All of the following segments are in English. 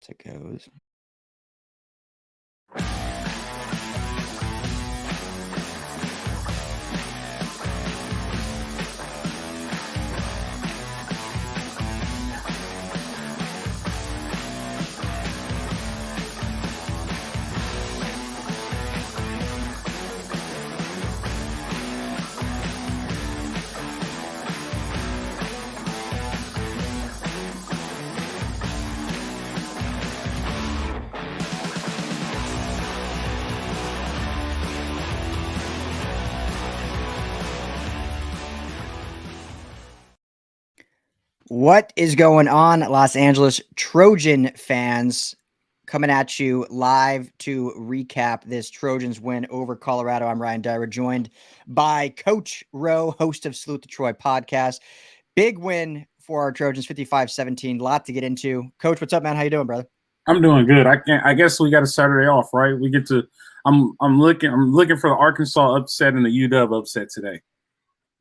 As it goes. What is going on, Los Angeles Trojan fans? Coming at you live to recap this Trojans win over Colorado. I'm Ryan Dyer, joined by Coach Rowe, host of Salute to Troy podcast. Big win for our Trojans, 55-17. A lot to get into. Coach, what's up, man? How you doing, brother? I'm doing good. I guess we got a Saturday off, right? We get to. I'm looking for the Arkansas upset and the UW upset today.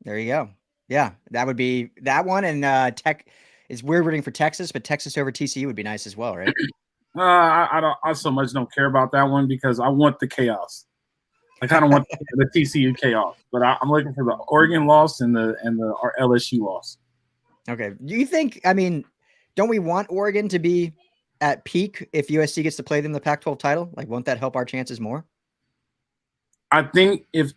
There you go. Yeah, that would be that one. And Tech is we're rooting for Texas, but Texas over TCU would be nice as well, right? I so much don't care about that one because I want the chaos. I kind of want the TCU chaos, but I'm looking for the Oregon loss and the LSU loss. Okay. Do you think? I mean, don't we want Oregon to be at peak if USC gets to play them the Pac-12 title? Like, won't that help our chances more? I think if.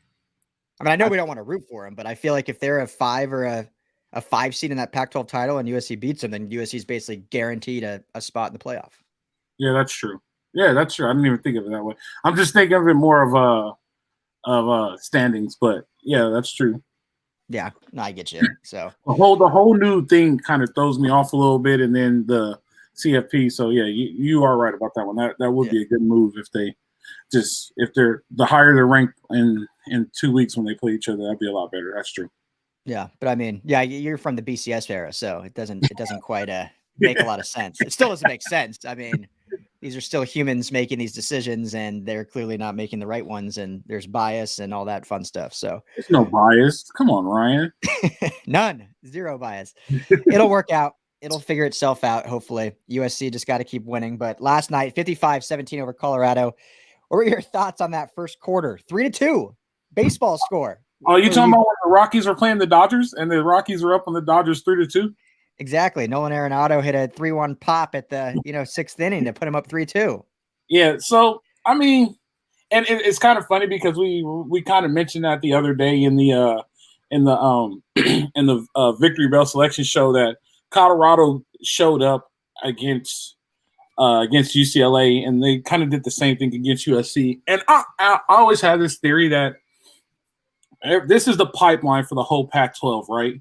I mean, I know we don't want to root for them, but I feel like if they're a 5 or a 5 seed in that Pac-12 title and USC beats them, then USC is basically guaranteed a spot in the playoff. Yeah, that's true. Yeah, that's true. I didn't even think of it that way. I'm just thinking of it more of standings, but yeah, that's true. Yeah, no, I get you. So the whole new thing kind of throws me off a little bit, and then the CFP. So yeah, you are right about that one. That would be a good move if they're the higher they're ranked in 2 weeks when they play each other. That'd be a lot better. That's true. Yeah, but I mean, yeah, you're from the BCS era, so it doesn't quite make a lot of sense. It still doesn't make sense. I mean, these are still humans making these decisions, and they're clearly not making the right ones, and there's bias and all that fun stuff. So there's no bias. Come on, Ryan. None. Zero bias. It'll work out. It'll figure itself out, hopefully. USC just got to keep winning. But last night, 55-17 over Colorado. What were your thoughts on that first quarter? 3-2 baseball score. Oh, you talking about when the Rockies were playing the Dodgers and the Rockies were up on the Dodgers 3-2? Exactly. Nolan Arenado hit a 3-1 pop at the 6th inning to put him up 3-2. Yeah. So I mean, and it's kind of funny because we kind of mentioned that the other day in the Victory Bell selection show that Colorado showed up against UCLA, and they kind of did the same thing against USC. And I always had this theory that this is the pipeline for the whole Pac-12, right?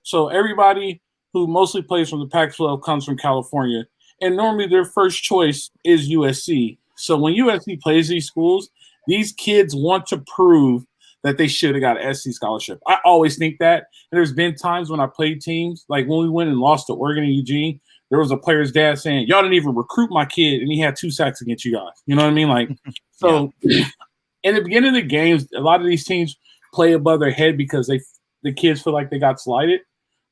So everybody who mostly plays from the Pac-12 comes from California, and normally their first choice is USC. So when USC plays these schools, these kids want to prove that they should have got an SC scholarship. I always think that. And there's been times when I played teams, like when we went and lost to Oregon and Eugene, there was a player's dad saying, y'all didn't even recruit my kid, and he had 2 sacks against you guys. You know what I mean? Like, so in the beginning of the games, a lot of these teams play above their head because the kids feel like they got slighted.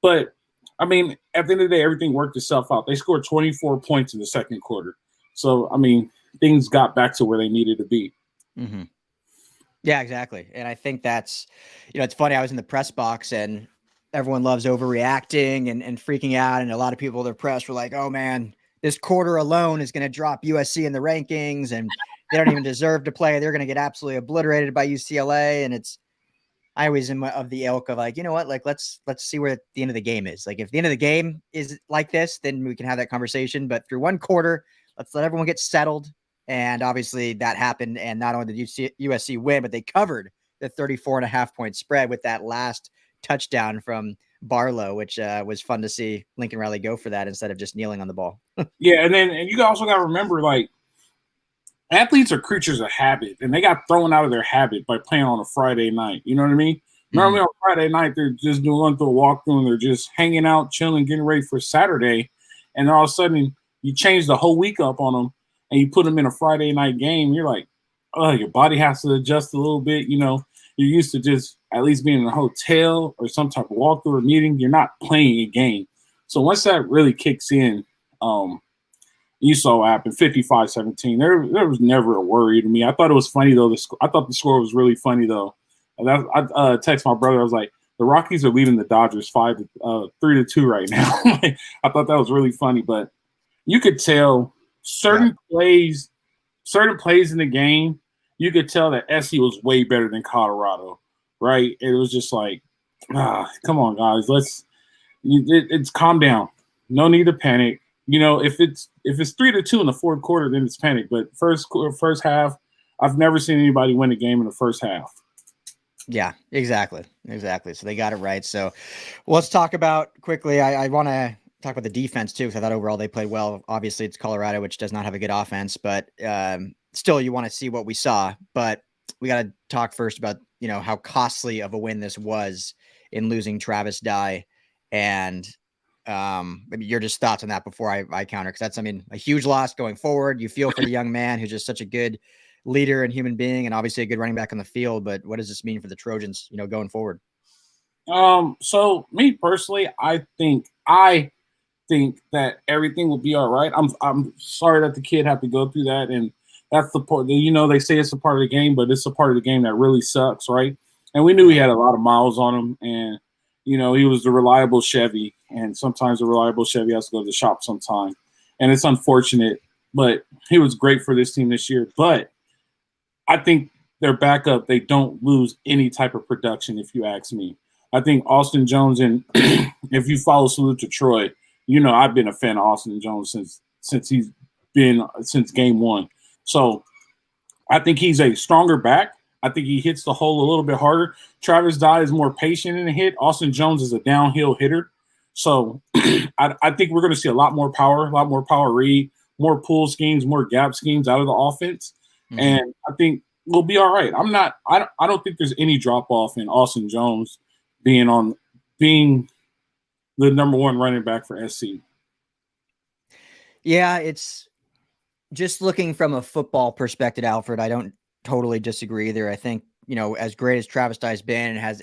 But, I mean, at the end of the day, everything worked itself out. They scored 24 points in the second quarter. So, I mean, things got back to where they needed to be. Mm-hmm. Yeah, exactly. And I think that's, it's funny. I was in the press box and everyone loves overreacting and freaking out. And a lot of people in the press were like, oh man, this quarter alone is going to drop USC in the rankings and they don't even deserve to play. They're going to get absolutely obliterated by UCLA. And I always am of the ilk of like, you know what, like, let's see where the end of the game is. Like if the end of the game is like this, then we can have that conversation. But through one quarter, let's let everyone get settled. And obviously that happened. And not only did USC win, but they covered the 34.5 point spread with that last touchdown from Barlow, which was fun to see Lincoln Riley go for that instead of just kneeling on the ball. Yeah. And you also got to remember, like, athletes are creatures of habit, and they got thrown out of their habit by playing on a Friday night. You know what I mean? Mm-hmm. Normally on Friday night, they're just doing the walkthrough and they're just hanging out, chilling, getting ready for Saturday. And all of a sudden you change the whole week up on them and you put them in a Friday night game. You're like, oh, your body has to adjust a little bit. You know, you're used to just at least being in a hotel or some type of walkthrough or meeting. You're not playing a game. So once that really kicks in, You saw what happened, 55-17. There was never a worry to me. I thought it was funny, though. I thought the score was really funny, though. And I text my brother. I was like, the Rockies are leading the Dodgers 3-2 right now. I thought that was really funny. But you could tell certain plays in the game, you could tell that SC was way better than Colorado, right? It was just like, come on, guys. It's calm down. No need to panic. If it's 3-2 in the fourth quarter, then it's panic. But first half, I've never seen anybody win a game in the first half. Yeah, exactly. So they got it right. So let's talk about quickly. I want to talk about the defense too, because I thought overall they played well. Obviously, it's Colorado, which does not have a good offense, but still, you want to see what we saw. But we got to talk first about how costly of a win this was in losing Travis Dye, and maybe your just thoughts on that before I counter, because that's a huge loss going forward. You feel for the young man who's just such a good leader and human being, and obviously a good running back on the field. But what does this mean for the Trojans, going forward? So me personally, I think that everything will be all right. I'm sorry that the kid had to go through that, and that's the part. They say it's a part of the game, but it's a part of the game that really sucks, right? And we knew he had a lot of miles on him, and he was the reliable Chevy, and sometimes the reliable Chevy has to go to the shop sometime, and it's unfortunate. But he was great for this team this year. But I think their backup, they don't lose any type of production, if you ask me. I think Austin Jones, and if you follow Salute to Troy, I've been a fan of Austin Jones since game one. So I think he's a stronger back. I think he hits the hole a little bit harder. Travis Dye is more patient in the hit. Austin Jones is a downhill hitter. So I think we're going to see a lot more power read, more pull schemes, more gap schemes out of the offense. Mm-hmm. And I think we'll be all right. I don't think there's any drop off in Austin Jones being the number one running back for SC. Yeah, it's just looking from a football perspective, Alfred. I don't totally disagree either. I think, as great as Travis Dye's been and has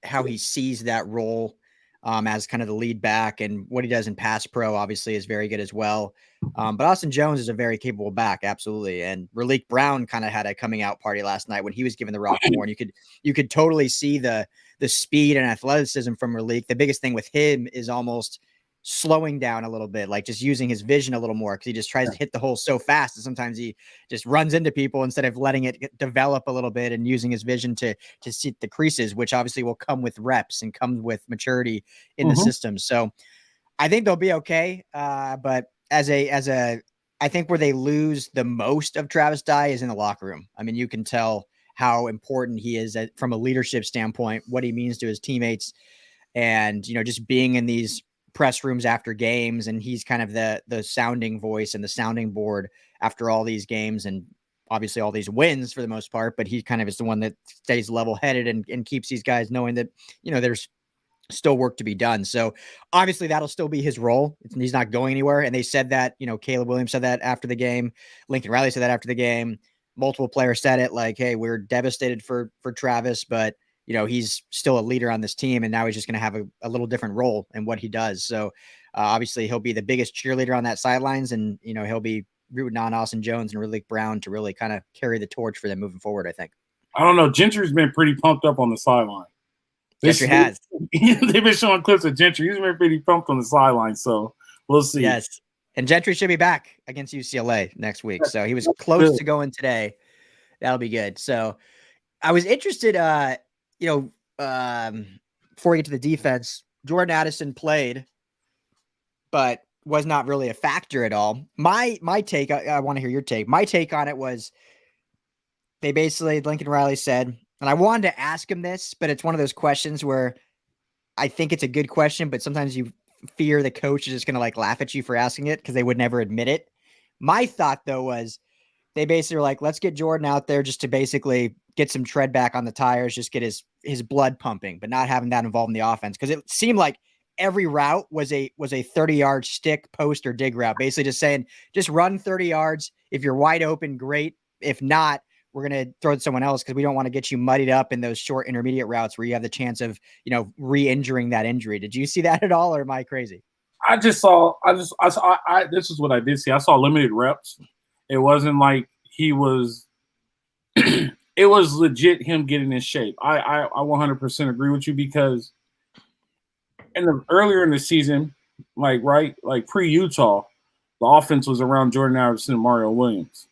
how he sees that role as kind of the lead back, and what he does in pass pro obviously is very good as well. But Austin Jones is a very capable back, absolutely. And Raleek Brown kind of had a coming out party last night when he was given the rock more, and you could totally see the speed and athleticism from Raleek. The biggest thing with him is almost slowing down a little bit, like just using his vision a little more, because he just tries to hit the hole so fast, and sometimes he just runs into people instead of letting it develop a little bit and using his vision to see the creases, which obviously will come with reps and come with maturity in the system. So I think they'll be okay. But I think where they lose the most of Travis Dye is in the locker room. You can tell how important he is from a leadership standpoint, what he means to his teammates, and just being in these press rooms after games, and he's kind of the sounding voice and the sounding board after all these games, and obviously all these wins for the most part, but he kind of is the one that stays level-headed and keeps these guys knowing that there's still work to be done. So obviously that'll still be his role. He's not going anywhere. And they said that, Caleb Williams said that after the game, Lincoln Riley said that after the game, multiple players said it, like, hey, we're devastated for Travis, but he's still a leader on this team, and now he's just going to have a little different role in what he does. So obviously he'll be the biggest cheerleader on that sidelines, and he'll be rooting on Austin Jones and Raleek Brown to really kind of carry the torch for them moving forward, I think. I don't know. Gentry's been pretty pumped up on the sideline. Gentry has. They've been showing clips of Gentry. He's been pretty pumped on the sideline, so we'll see. Yes. And Gentry should be back against UCLA next week. So he was close to going today. That'll be good. So I was interested, before we get to the defense, Jordan Addison played, but was not really a factor at all. My take, I want to hear your take. My take on it was they basically, Lincoln Riley said, and I wanted to ask him this, but it's one of those questions where I think it's a good question, but sometimes you fear the coach is just going to laugh at you for asking it because they would never admit it. My thought, though, was they basically were like, let's get Jordan out there just to basically get some tread back on the tires, just get his blood pumping, but not having that involved in the offense. Because it seemed like every route was a 30-yard stick, post, or dig route, basically just saying, just run 30 yards. If you're wide open, great. If not, we're going to throw it to someone else because we don't want to get you muddied up in those short intermediate routes where you have the chance of, re-injuring that injury. Did you see that at all, or am I crazy? This is what I did see. I saw limited reps. It wasn't like he was. It was legit him getting in shape. I 100% agree with you because earlier in the season, like pre Utah, the offense was around Jordan Addison and Mario Williams,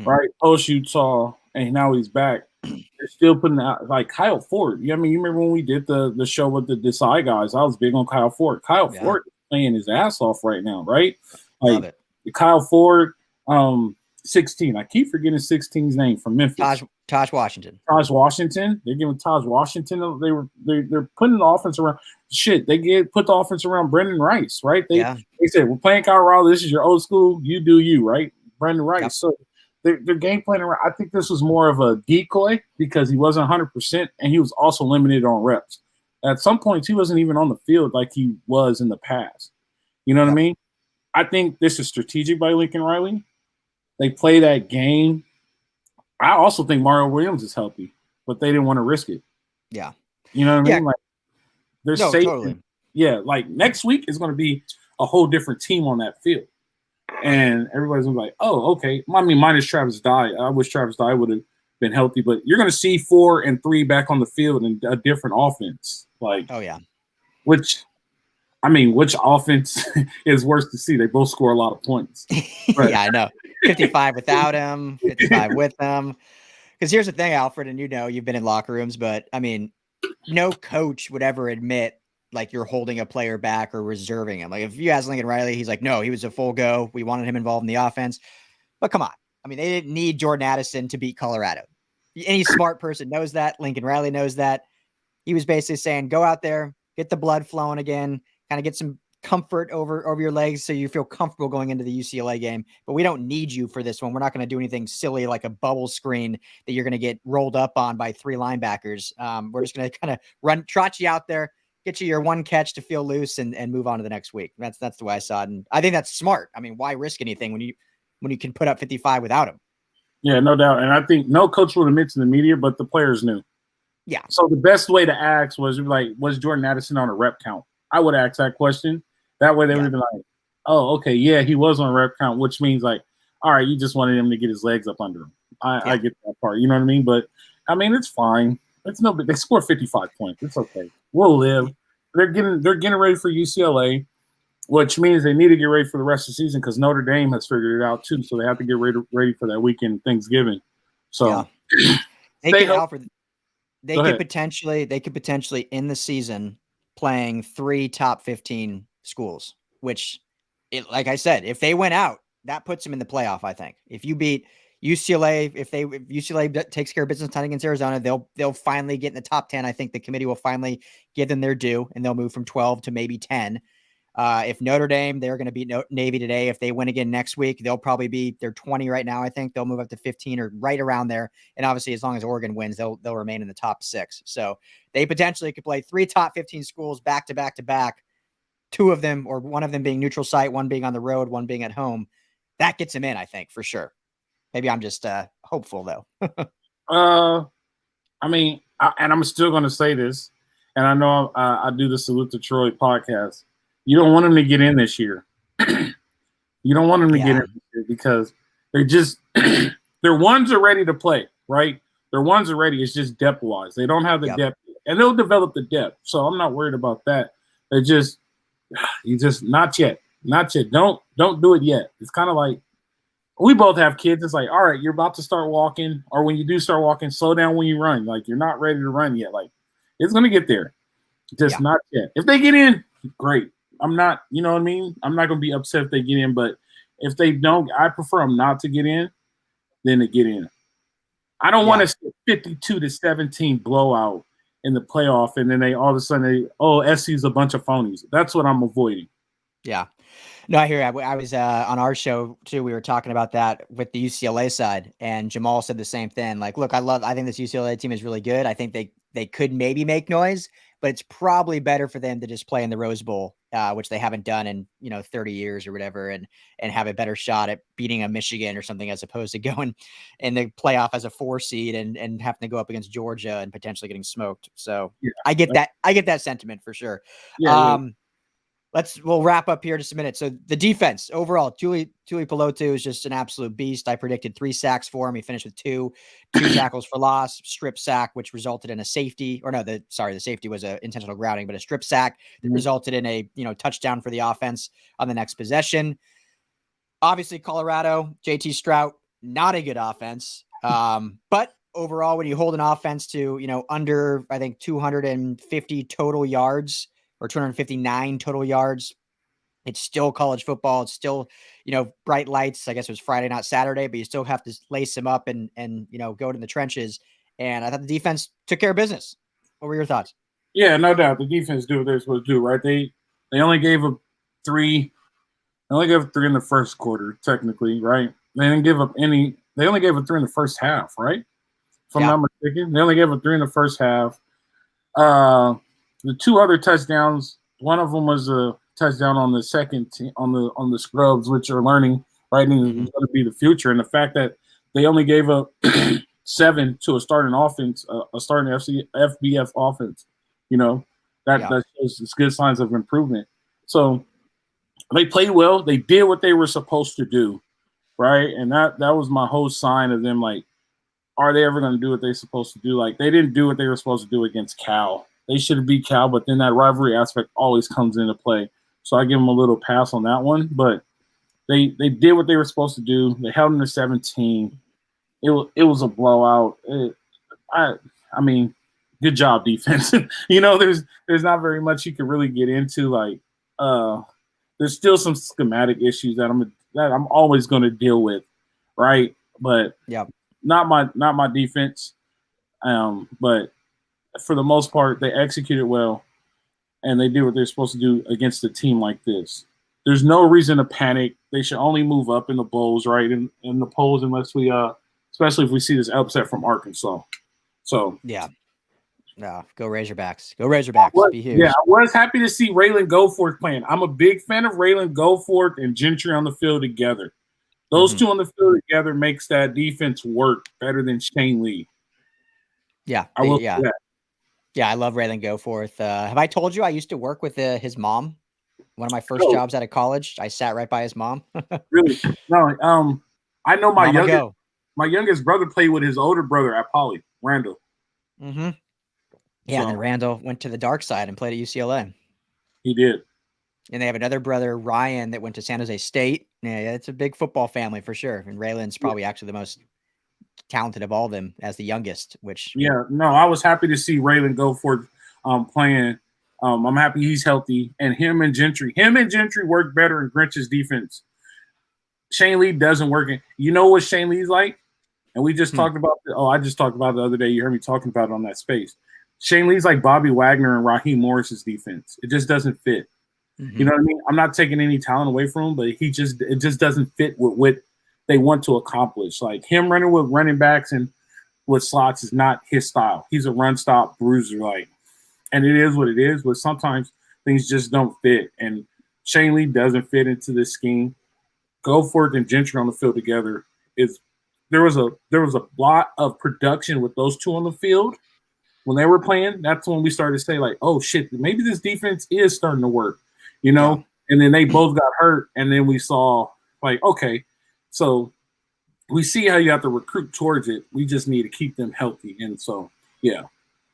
right? Post Utah, and now he's back. They're still putting out like Kyle Ford. You remember when we did the show with the Desai guys? I was big on Kyle Ford. Ford is playing his ass off right now, right? Love it. Kyle Ford, 16. I keep forgetting 16's name from Memphis. Taj Washington. Taj Washington. They're giving Taj Washington. They're putting the offense around. Shit, they put the offense around Brendan Rice, right? They said, we're playing Colorado. This is your old school. You do you, right? Brendan Rice. Yep. So they're game planning around. I think this was more of a decoy because he wasn't 100%, and he was also limited on reps. At some points, he wasn't even on the field like he was in the past. You know what I mean? I think this is strategic by Lincoln Riley. They play that game. I also think Mario Williams is healthy, but they didn't want to risk it. Yeah. You know what I mean? Like they're safe. Totally. Yeah, like next week is going to be a whole different team on that field. And everybody's going to be like, oh, okay. I mean, minus Travis Dye. I wish Travis Dye would have been healthy, but you're going to see 4 and 3 back on the field in a different offense. Like, oh, yeah. Which offense is worse to see? They both score a lot of points. Right. Yeah, I know. 55 without him, 55 with them. Because here's the thing, Alfred, and you've been in locker rooms, but I mean, no coach would ever admit like you're holding a player back or reserving him. Like if you ask Lincoln Riley, he's like, no, he was a full go. We wanted him involved in the offense. But come on. I mean, they didn't need Jordan Addison to beat Colorado. Any smart person knows that. Lincoln Riley knows that. He was basically saying, go out there, get the blood flowing again, kind of get some comfort over your legs so you feel comfortable going into the UCLA game. But we don't need you for this one. We're not going to do anything silly like a bubble screen that you're going to get rolled up on by 3 linebackers. We're just going to kind of trot you out there, get you your one catch to feel loose and move on to the next week. That's the way I saw it. And I think that's smart. I mean, why risk anything when you can put up 55 without him? Yeah, no doubt. And I think no coach would admit to the media, but the players knew. Yeah. So the best way to ask was Jordan Addison on a rep count? I would ask that question. That way they would have been like, oh, okay, yeah, he was on a rep count, which means like, all right, you just wanted him to get his legs up under him. I get that part. You know what I mean? But I mean, it's fine. It's no big. They scored 55 points. It's okay. We'll live. They're getting ready for UCLA, which means they need to get ready for the rest of the season because Notre Dame has figured it out too. So they have to get ready for that weekend Thanksgiving. So they could potentially in the season playing 3 top 15 schools, which like I said, if they went out, that puts them in the playoff. I think if you beat UCLA, if UCLA takes care of business tonight against Arizona, they'll finally get in the top 10. I think the committee will finally give them their due and they'll move from 12 to maybe 10. If Notre Dame, they're going to beat Navy today. If they win again next week, they're 20 right now. I think they'll move up to 15 or right around there. And obviously, as long as Oregon wins, they'll remain in the top 6. So they potentially could play 3 top 15 schools back to back to back. 2 of them, or one of them being neutral site, one being on the road, one being at home. That gets them in, I think, for sure. Maybe I'm just hopeful though. I mean, and I'm still going to say this, and I know I do the Salute to Troy podcast. You don't want them to get in this year. You don't want them to get in this year because their ones are ready to play, right? Their ones are ready. It's just depth wise. They don't have the depth, and they'll develop the depth. So I'm not worried about that. You just not yet. Don't do it yet. It's kind of like we both have kids. It's like, all right, you're about to start walking, or when you do start walking, slow down when you run. Like you're not ready to run yet. Like it's gonna get there. Just not yet. If they get in, great. I'm not, you know what I mean? I'm not gonna be upset if they get in, but if they don't, I prefer them not to get in than to get in. I don't want to see a 52-17 blowout in the playoff, and then they all of a sudden SC's a bunch of phonies. That's what I'm avoiding. Yeah. No, I hear you. I was on our show too. We were talking about that with the UCLA side, and Jamal said the same thing. Like, look, I think this UCLA team is really good. I think they could maybe make noise, but it's probably better for them to just play in the Rose Bowl, which they haven't done in 30 years or whatever, and have a better shot at beating a Michigan or something as opposed to going in the playoff as a 4 seed and having to go up against Georgia and potentially getting smoked. So I get that sentiment for sure. we'll wrap up here in just a minute. So the defense overall, Tuli Pelotu is just an absolute beast. I predicted 3 sacks for him. He finished with two tackles for loss, strip sack, which resulted in a safety, or no, the safety was an intentional grounding, but a strip sack that resulted in a touchdown for the offense on the next possession. Obviously, Colorado, JT Strout, not a good offense. But overall, when you hold an offense to, under, I think 250 total yards, or 259 total yards. It's still college football. It's still, bright lights. I guess it was Friday, not Saturday, but you still have to lace them up and go in the trenches. And I thought the defense took care of business. What were your thoughts? Yeah, no doubt. The defense do what they're supposed to do, right? They only gave up 3. They only gave up 3 in the first quarter, technically, right? They didn't give up any. They only gave up 3 in the first half, right? If I'm not mistaken, they only gave up 3 in the first half. The 2 other touchdowns, one of them was a touchdown on the second team, on the scrubs, which are learning right now is going to be the future. And the fact that they only gave up 7 to a starting offense, a starting FBF offense, that shows it's good signs of improvement. So they played well. They did what they were supposed to do, right? And that was my whole sign of them, like, are they ever going to do what they're supposed to do? Like, they didn't do what they were supposed to do against Cal. They should have beat Cal, but then that rivalry aspect always comes into play. So I give them a little pass on that one. But they did what they were supposed to do. They held them to 17. It was a blowout. I mean, good job, defense. There's not very much you can really get into. Like, there's still some schematic issues that I'm always going to deal with, right? But not my defense. But for the most part, they executed well, and they did what they're supposed to do against a team like this. There's no reason to panic. They should only move up in the bowls, right? In the polls, unless we, especially if we see this upset from Arkansas. So yeah, no, go Razorbacks, go Razorbacks. Be huge. Yeah, I was happy to see Raylan Goforth playing. I'm a big fan of Raylan Goforth and Gentry on the field together. Those two on the field together makes that defense work better than Shane Lee. Yeah, I will. Yeah, I love Raylan Goforth. Have I told you I used to work with his mom? One of my first jobs out of college, I sat right by his mom. Really? No. I know my youngest brother played with his older brother at Poly, Randall. Mm-hmm. Yeah, and then Randall went to the dark side and played at UCLA. He did. And they have another brother, Ryan, that went to San Jose State. Yeah, it's a big football family for sure. And Raylan's probably actually the most talented of all of them as the youngest, which I was happy to see Raylan Goforth playing. I'm happy he's healthy, and him and Gentry work better in Grinch's defense. Shane Lee doesn't work. You know what Shane Lee's like? And we just talked about I just talked about it the other day. You heard me talking about it on that space. Shane Lee's like Bobby Wagner and Raheem Morris's defense. It just doesn't fit. You know what I mean? I'm not taking any talent away from him, but it just doesn't fit with what they want to accomplish. Like, him running with running backs and with slots is not his style. He's a run stop bruiser, and it is what it is. But sometimes things just don't fit, and Shane Lee doesn't fit into this scheme. Goforth and Gentry on the field together there was a lot of production with those two on the field when they were playing. That's when we started to say, like, oh shit, maybe this defense is starting to work, And then they both got hurt, and then we saw, like, okay, so we see how you have to recruit towards it. We just need to keep them healthy, and so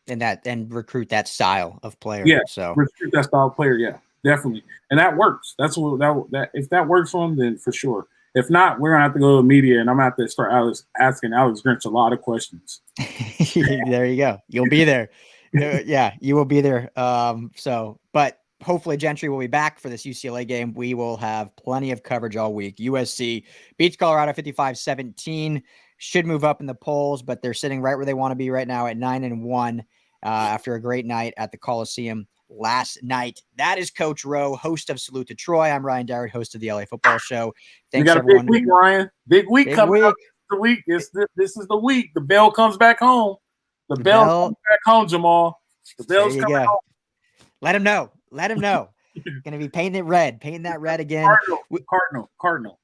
and recruit that style of player. Yeah, so recruit that style of player. Yeah, definitely, and that works. That's what that if that works for them, then for sure. If not, we're gonna have to go to the media, and I'm gonna have to start asking Alex Grinch a lot of questions. There you go. You'll be there. Yeah, you will be there. But hopefully Gentry will be back for this UCLA game. We will have plenty of coverage all week. USC beats Colorado 55-17. Should move up in the polls, but they're sitting right where they want to be right now at 9-1 after a great night at the Coliseum last night. That is Coach Rowe, host of Salute to Troy. I'm Ryan Darrett, host of the LA Football Show. Thanks, we got everyone. Big week, Ryan. Big week coming up. The week. This is the week. The bell comes back home. The bell comes back home, Jamal. The bell's coming home. Let him know. Going to be painting it red. Painting that red again. Cardinal. Cardinal.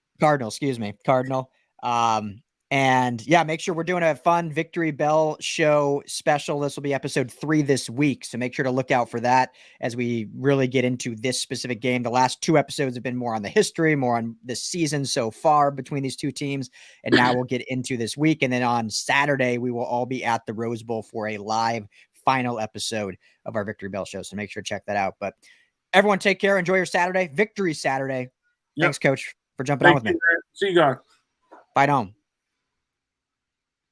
Excuse me. Cardinal. And yeah, make sure we're doing a fun Victory Bell show special. This will be episode 3 this week. So make sure to look out for that as we really get into this specific game. The last 2 episodes have been more on the history, more on this season so far between these 2 teams. And now we'll get into this week. And then on Saturday, we will all be at the Rose Bowl for a live final episode of our Victory Bell show. So make sure to check that out. But everyone take care. Enjoy your Saturday. Victory Saturday. Yep. Thanks, Coach, for jumping on with me. Man. See you guys. Bye, Dom.